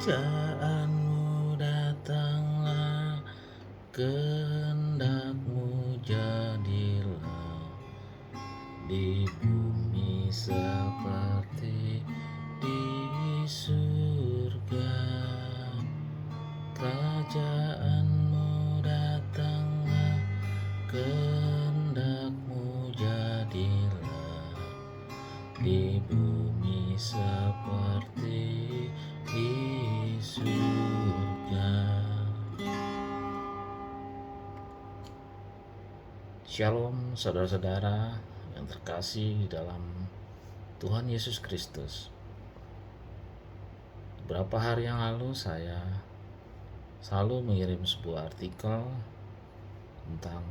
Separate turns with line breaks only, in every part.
Kerajaanmu datanglah, kehendakmu jadilah di bumi seperti di surga. Kerajaanmu datanglah, kehendakmu jadilah di bumi seperti di surga. Shalom saudara-saudara yang terkasih di dalam Tuhan Yesus Kristus. Beberapa hari yang lalu saya selalu mengirim sebuah artikel tentang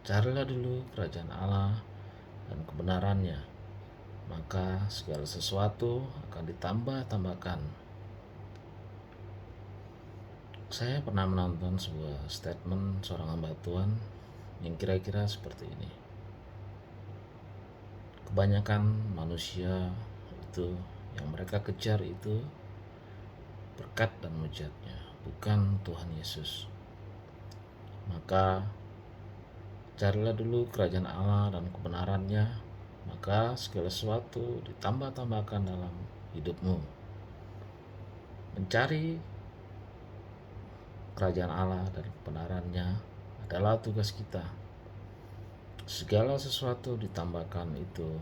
carilah dulu kerajaan Allah dan kebenarannya, maka segala sesuatu akan ditambah-tambahkan. Saya pernah menonton sebuah statement seorang hamba Tuhan yang kira-kira seperti ini. Kebanyakan manusia itu yang mereka kejar itu berkat dan mujizatnya, bukan Tuhan Yesus. Maka carilah dulu kerajaan Allah dan kebenarannya, maka segala sesuatu ditambah-tambahkan dalam hidupmu. Mencari kerajaan Allah dan kebenarannya adalah tugas kita. Segala sesuatu ditambahkan itu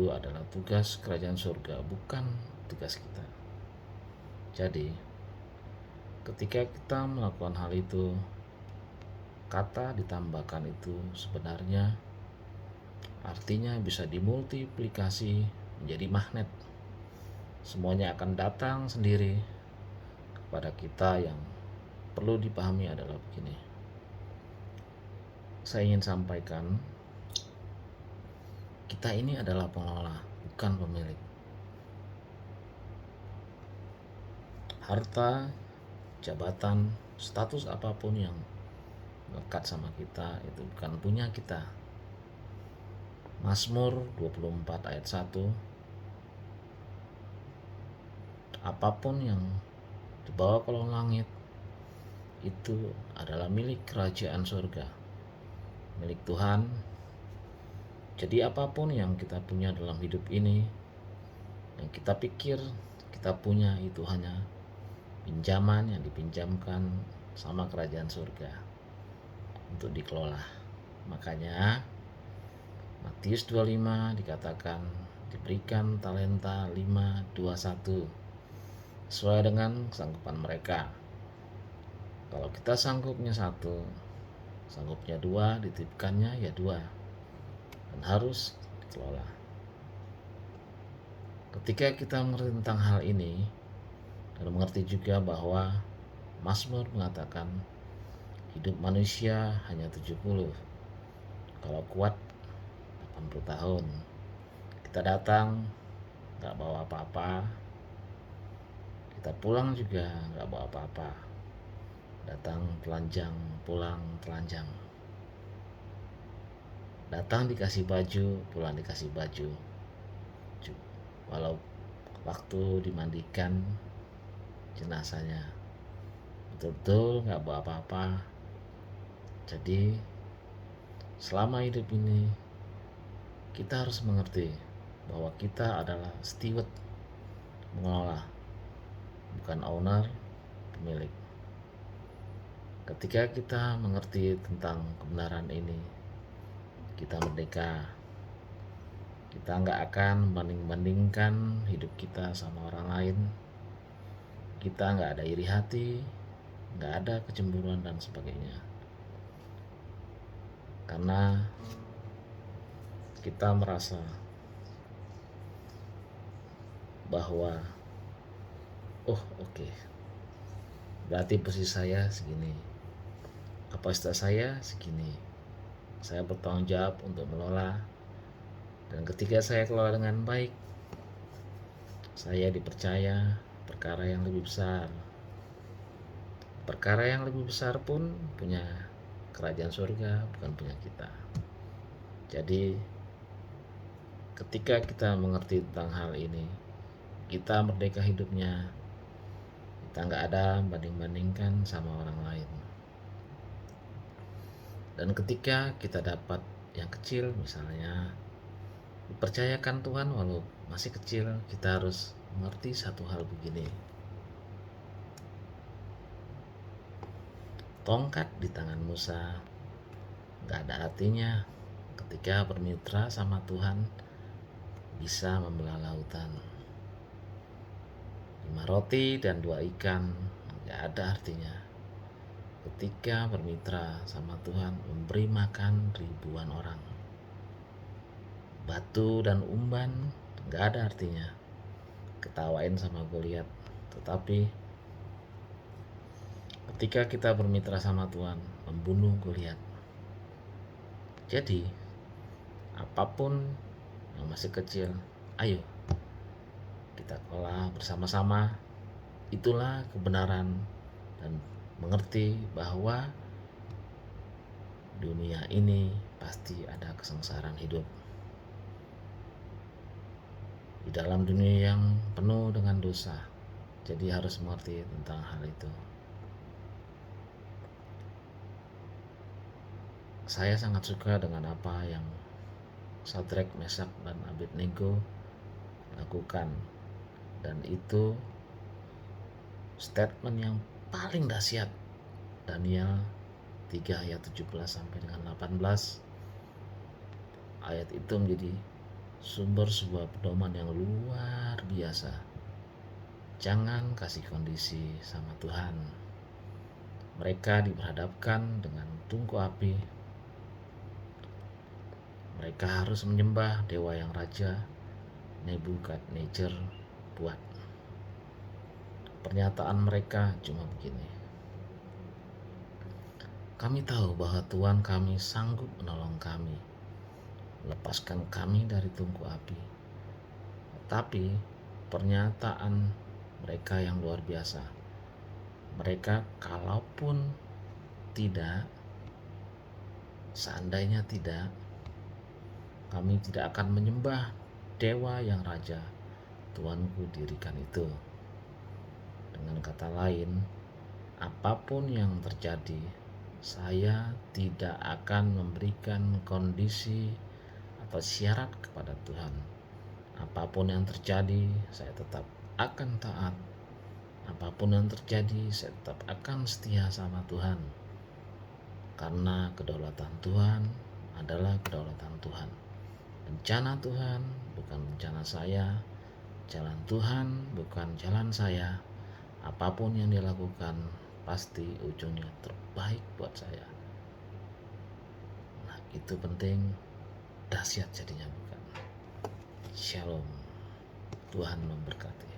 adalah tugas kerajaan surga, bukan tugas kita. Jadi ketika kita melakukan hal itu, kata ditambahkan itu sebenarnya artinya bisa dimultiplikasi menjadi magnet. Semuanya akan datang sendiri kepada kita. Yang perlu dipahami adalah begini. Saya ingin sampaikan, kita ini adalah pengelola, bukan pemilik. Harta, jabatan, status apapun yang melekat sama kita itu bukan punya kita. Mazmur 24 ayat 1, apapun yang dibawa ke langit itu adalah milik kerajaan surga, milik Tuhan. Jadi apapun yang kita punya dalam hidup ini, yang kita pikir kita punya, itu hanya pinjaman yang dipinjamkan sama kerajaan surga untuk dikelola. Makanya Matius 25 dikatakan diberikan talenta 5, 2, 1 sesuai dengan kesanggupan mereka. Kalau kita sanggupnya 1, sanggupnya 2, dititipkannya ya 2, dan harus dikelola. Ketika kita mengerti tentang hal ini dan mengerti juga bahwa Mazmur mengatakan hidup manusia hanya 70, kalau kuat 80 tahun. Kita datang gak bawa apa-apa, kita pulang juga gak bawa apa-apa. Datang telanjang, pulang telanjang. Datang dikasih baju, pulang dikasih baju. Walau waktu dimandikan jenazahnya betul-betul gak bawa apa-apa. Jadi selama hidup ini kita harus mengerti bahwa kita adalah steward, mengelola, bukan owner, pemilik. Ketika kita mengerti tentang kebenaran ini, kita merdeka. Kita nggak akan membanding-bandingkan hidup kita sama orang lain. Kita nggak ada iri hati, nggak ada kecemburuan dan sebagainya. Karena kita merasa bahwa oke, berarti posisi saya segini, kapasitas saya segini, saya bertanggung jawab untuk melola. Dan ketika saya kelola dengan baik, saya dipercaya perkara yang lebih besar. Perkara yang lebih besar pun punya kerajaan surga, bukan punya kita. Jadi ketika kita mengerti tentang hal ini, kita merdeka hidupnya. Kita nggak ada banding-bandingkan sama orang lain. Dan ketika kita dapat yang kecil, misalnya dipercayakan Tuhan walau masih kecil, kita harus mengerti satu hal begini. Tongkat di tangan Musa gak ada artinya ketika bermitra sama Tuhan bisa membelah lautan. 5 roti dan 2 ikan gak ada artinya ketika bermitra sama Tuhan memberi makan ribuan orang. Batu dan umban gak ada artinya ketawain sama Goliat, tetapi ketika kita bermitra sama Tuhan membunuh Goliat. Jadi apapun yang masih kecil, ayo kita kelola bersama-sama. Itulah kebenaran, dan mengerti bahwa dunia ini pasti ada kesengsaraan hidup. Di dalam dunia yang penuh dengan dosa, jadi harus mengerti tentang hal itu. Saya sangat suka dengan apa yang Sadrak, Mesak, dan Abednego lakukan, dan itu statement yang paling dahsyat. Daniel 3 ayat 17 sampai dengan 18. Ayat itu menjadi sumber sebuah pedoman yang luar biasa. Jangan kasih kondisi sama Tuhan. Mereka diperhadapkan dengan tungku api. Mereka harus menyembah dewa yang raja Nebukadnezar buat. Pernyataan mereka cuma begini: kami tahu bahwa Tuhan kami sanggup menolong kami, melepaskan kami dari tungku api. Tapi pernyataan mereka yang luar biasa. Mereka kalaupun tidak, seandainya tidak, kami tidak akan menyembah dewa yang raja Tuanku dirikan itu. Dengan kata lain, apapun yang terjadi, saya tidak akan memberikan kondisi atau syarat kepada Tuhan. Apapun yang terjadi, saya tetap akan taat. Apapun yang terjadi, saya tetap akan setia sama Tuhan. Karena kedaulatan Tuhan adalah kedaulatan Tuhan. Rencana Tuhan bukan rencana saya. Jalan Tuhan bukan jalan saya. Apapun yang dilakukan pasti ujungnya terbaik buat saya. Nah, itu penting, dahsyat jadinya bukan. Shalom. Tuhan memberkati.